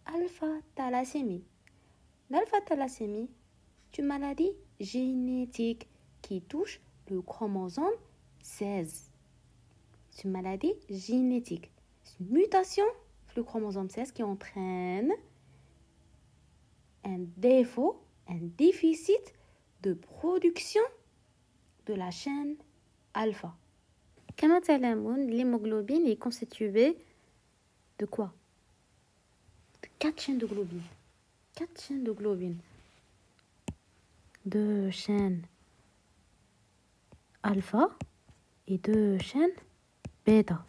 alpha-thalassémie. L'alpha-thalassémie est une maladie génétique qui touche le chromosome 16. C'est une maladie génétique. C'est une mutation sur le chromosome 16 qui entraîne un défaut, un déficit de production de la chaîne alpha. Comme تعلمون, l'hémoglobine est constituée de quoi? De 4 chaînes de globine. 4 chaînes de globine. 2 chaînes alpha et 2 chaînes bêta.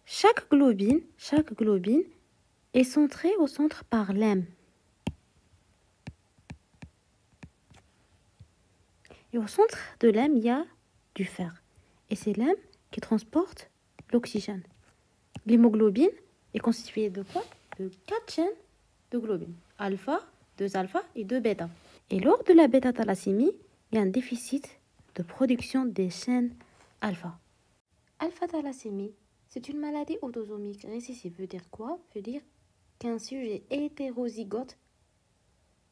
Chaque globine est centrée au centre par l'hème. Et au centre de l'hème, il y a du fer. Et c'est l'hème qui transporte l'oxygène. L'hémoglobine est constituée de quoi? De 4 chaînes de globine. Alpha, 2 alpha et 2 bêta. Et lors de la bêta-thalassémie, il y a un déficit de production des chaînes alpha. Alpha-thalassémie, c'est une maladie autosomique récessive. Veut dire quoi? Veut dire qu'un sujet hétérozygote,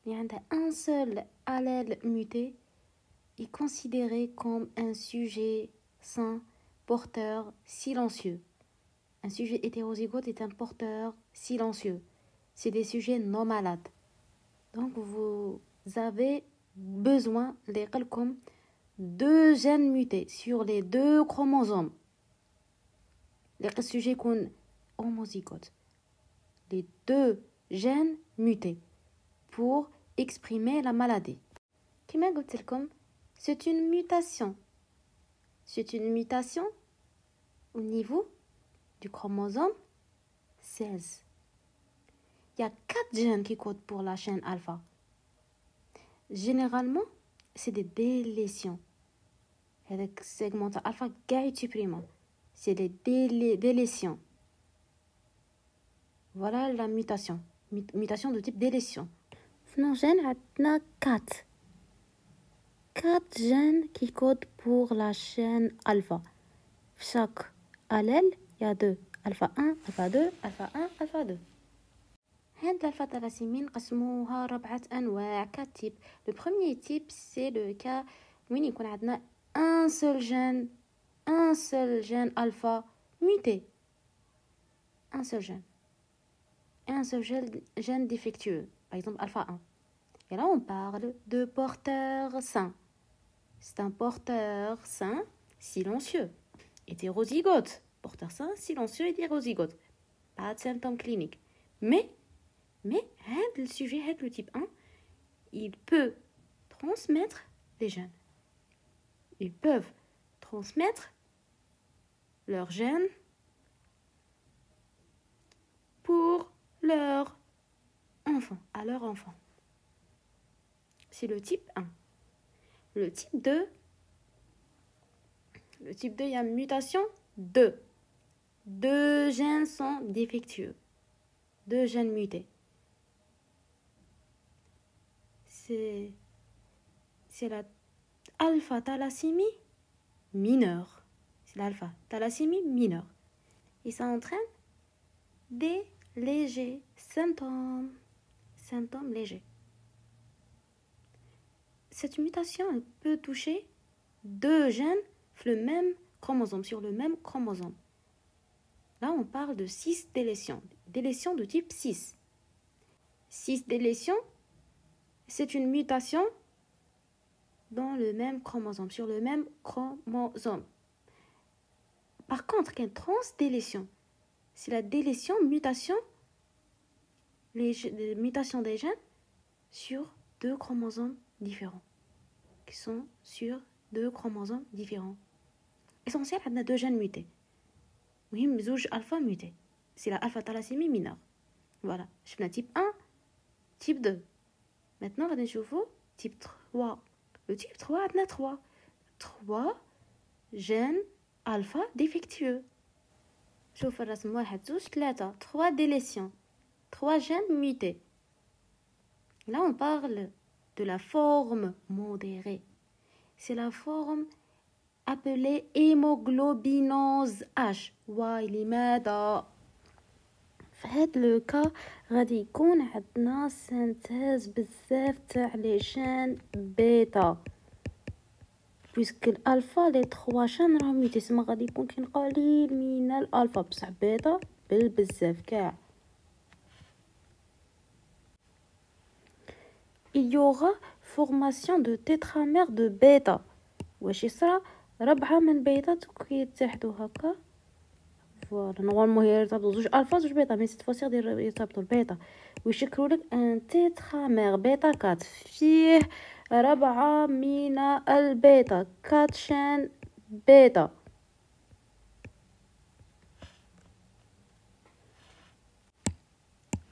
il y a un seul allèle muté, est considéré comme un sujet sain, porteur silencieux. Un sujet hétérozygote est un porteur silencieux. C'est des sujets non malades. Donc vous avez besoin comme 2 gènes mutés sur les 2 chromosomes. Les sujets sont homozygotes. Les 2 gènes mutés pour exprimer la maladie. Comme je vous l'ai dit, c'est une mutation. C'est une mutation au niveau du chromosome 16. Il y a 4 gènes qui codent pour la chaîne alpha. Généralement, c'est des délétions. Il y a des segments alpha qui supprimés. C'est des délétions. Voilà la mutation. Mutation de type délétion. Dans le gène, il y a 4. 4 gènes qui codent pour la chaîne alpha. Chaque allèle, il y a 2. Alpha 1, alpha 2, alpha 1, alpha 2. هاد الفا-thalassémie نقسموها 4 أنواع 4 types. Le premier type, c'est le cas وين يكون عندنا un seul gène alpha muté. Un seul gène défectueux. Par exemple, alpha 1. Et là, on parle de porteur sain. C'est un porteur sain silencieux. Hétérozygote. Porteur sain silencieux hétérozygote. Pas de symptômes cliniques. Mais le sujet, le type 1, il peut transmettre des gènes. Ils peuvent transmettre leurs gènes pour leur enfant, à leur enfant. C'est le type 1. Le type 2, il y a une mutation 2. 2 gènes sont défectueux. 2 gènes mutés. C'est la alpha-thalassémie mineure. C'est l'alpha-thalassémie mineure. Et ça entraîne des légers symptômes légers. Cette mutation, elle peut toucher 2 gènes sur le même chromosome. Là, on parle de 6 délétions. Délétions de type 6. 6 délétions, c'est une mutation dans le même chromosome, sur le même chromosome. Par contre, une transdélétion, c'est la mutation des gènes sur 2 chromosomes différents. Qui sont sur 2 chromosomes différents. Essentiel, on a 2 gènes mutés. Oui, zouj alpha muté. C'est la alpha-thalassémie mineure. Voilà. Je fais un type 1, type 2. Maintenant, on va voir type 3. Le type 3, on a 3 gènes alpha défectueux. Je vais faire 3 délétions. 3 gènes mutés. Là, on parle de la forme modérée. C'est la forme appelée hémoglobinose H. لماذا في هاد لو كا غادي يكون عندنا سينتيز بزاف تاع لي شان بيتا بويسك الالفا لي 3 شان راهم ميوتي، تسمى غادي يكون كاين قليل من الالفا، بصح بيتا بالبزاف كاع. il y aura formation de tétramère de bêta. واش يصرى 4 من بيتا كيتحدوا هكا فوالا. نورمالمون يرتبطوا زوج الفا زوج بيتا، مي سيت فوسي غادي يرتبطوا البيتا ويشكلوا لك ان تيترامير بيتا 4 فيه 4 من البيتا 4 شان بيتا.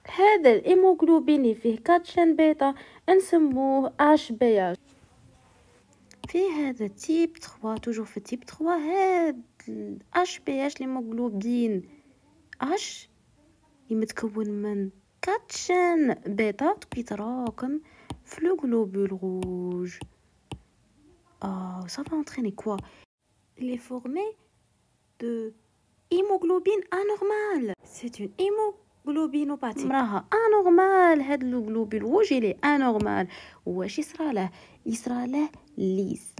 هذا الهيموغلوبين اللي فيه 4 شان بيتا نسموه اش بي اش. في هذا تيب 3 توجور في تيب 3 هاد اش بي اش الهيموغلوبين اش متكون من 4 شان بيتا كيتراكم في لو غلوبول روج. ça va entraîner quoi? Il est formé de hémoglobine anormale. C'est une hémoglobinopathie. راها anormal. هاد لو غلوبول روج il est anormal. واش يصرى له ليس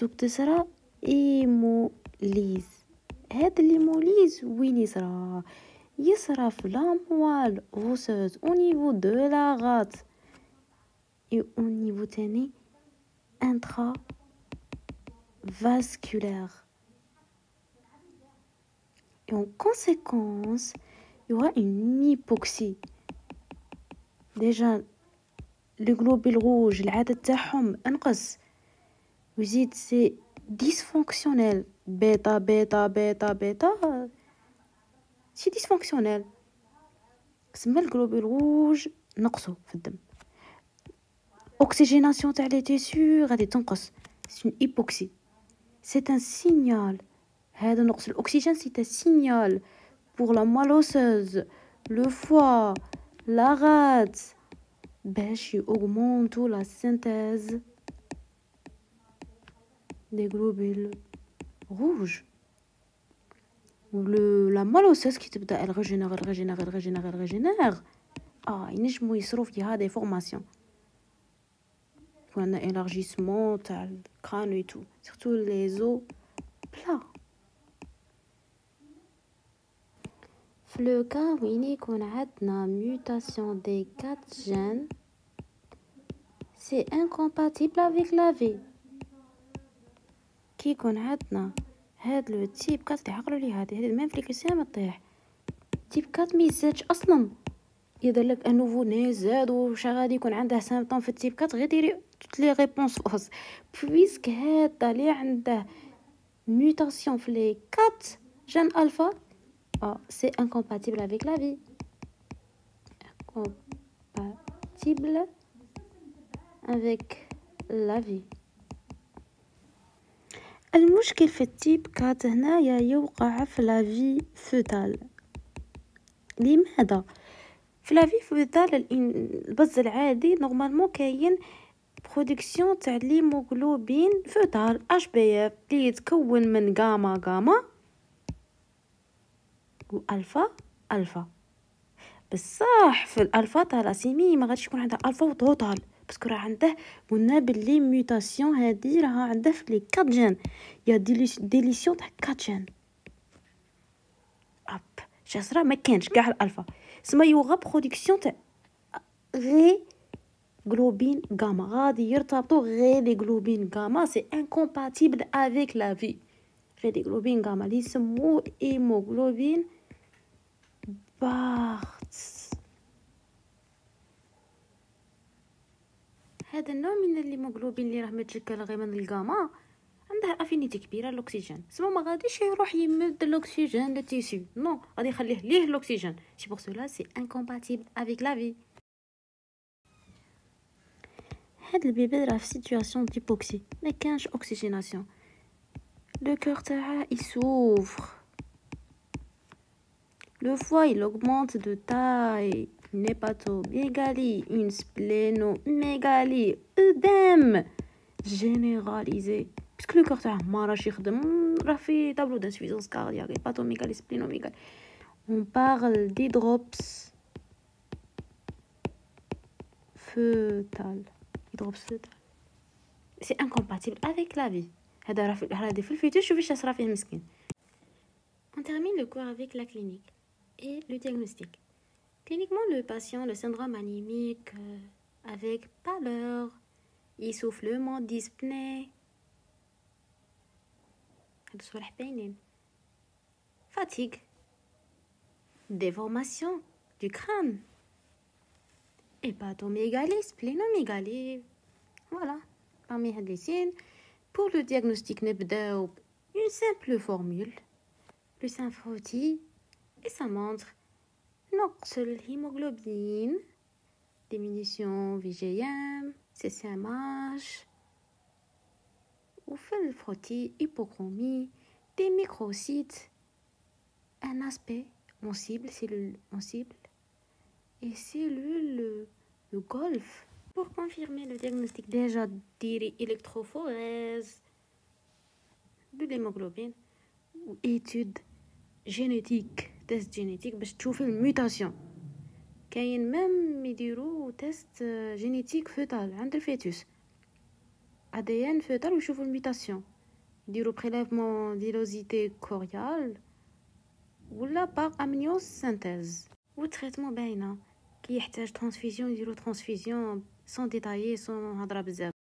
دوك تصرى هيموليز. هاد الهيموليز وين يصرى في لاموال غوسوز au niveau de la rate et au niveau تاني intravasculaire. Et en conséquence, il y aura une hypoxie. Déjà, le globule rouge, العدد تاعهم انقص ويزيد سي dysfonctionnel. بيتا بيتا بيتا بيتا سي dysfonctionnel. سما الجلوبول روج نقصوا في الدم. oxygénation تاع لي تيسو غادي تنقص. c'est une hypoxie. c'est un signal. هذا نقص الأكسجين c'est un signal pour la moelle osseuse, le foie, la rate باش يأوغمونتو la synthèse des globules rouges. la moelle osseuse qui تبدا الريجينير ينجموا يصروا فيها دي فورماسيون كون élargissement تاع الكران et tout surtout les os plats. في لو كا وين يكون عندنا mutation des 4 gènes c'est incompatible avec la vie. كي يكون عندنا هاد لو تيب 4 تعقلوا لي هذه الميمفليكسيون ما تطيح. تيب 4 ما يزادش اصلا، يدير لك انوفو ني زاد واش غادي يكون عنده سيمبتوم في التيب 4 غير ديري توت لي ريبونس فوس بويسك هذا اللي عنده mutation في لي 4 جين الفا c'est incompatible avec la vie. Incompatible avec la vie. المشكل في التيب 4 هنايا يوقع في لا في فوتال. لماذا؟ في لا في فوتال البز العادي نورمالمون كاين برودكسيون تاع ليموغلوبين فوتال اش بي اف اللي يتكون من غاما والفا الفا. بصح في الالفا تالاسيمي ما غاديش يكون عندها الفا وتوتال باسكو راه عنده قلنا باللي ميوتاسيون هذه راها عنده في لي 4 جين يا ديليسيون تاع 4 جين شاسرا ما كانش كاع الالفا سما يوغا برودكسيون تاع غي غلوبين غاما غادي يرتبطوا غير لي غلوبين غاما سي انكومباتيبل افيك لا في غير لي غلوبين غاما اللي يسموه هيموغلوبين بارتس. هذا النوع من الهيموغلوبين اللي راه متشكل غير من الغاما عنده افينيتي كبيره للاكسجين سما ما غاديش يروح يمد الاكسجين للتيسيو نو غادي يخليه ليه الاكسجين سي بور سولا سي انكومباتيبل افيك لا في. هاد البيبي راه في سيتوياسيون ديبوكسي ما كانش اوكسجيناسيون لو كور تاعها يسوفر le foie il augmente de taille, une hépatomégalie, une splénomégalie, œdème généralisé puisque le corps تاعه ما راش يخدم راه في tableau d'insuffisance cardiaque, hépatomégalie, splénomégalie On parle des drops fœtales. Hydrops fœtales. C'est incompatible avec la vie. On termine le cours avec la clinique et le diagnostic. Cliniquement, le patient, le syndrome anémique avec pâleur, essoufflement, dyspnée, fatigue, déformation du crâne, hépatomégalie, splénomégalie. Voilà, parmi les signes. Pour le diagnostic, نبداو une simple formule, le symphotie, et ça montre نقص الهيموغلوبين, diminution VGM, CCMH, وفي الفروتي hypochromie, des microcytes, un aspect sensible, cellule sensible, et cellule de Golf. Pour confirmer le diagnostic, déjà ديري électrophorèse de l'hémoglobine ou étude génétique, test génétique باش تشوفي الميوتاسيون. كاين ميم يديروا تيست جينيتيك فيتال عند الفيتوس ADN فيتال ويشوفوا الميوتاسيون. يديروا بريليفمون ديلوزيتي كوريال ولا باغ امنيوس سينثيز. والتريتمون باينه كي يحتاج ترانسفيزيون يديروا ترانسفيزيون سون ديتايي سون هضره بزاف.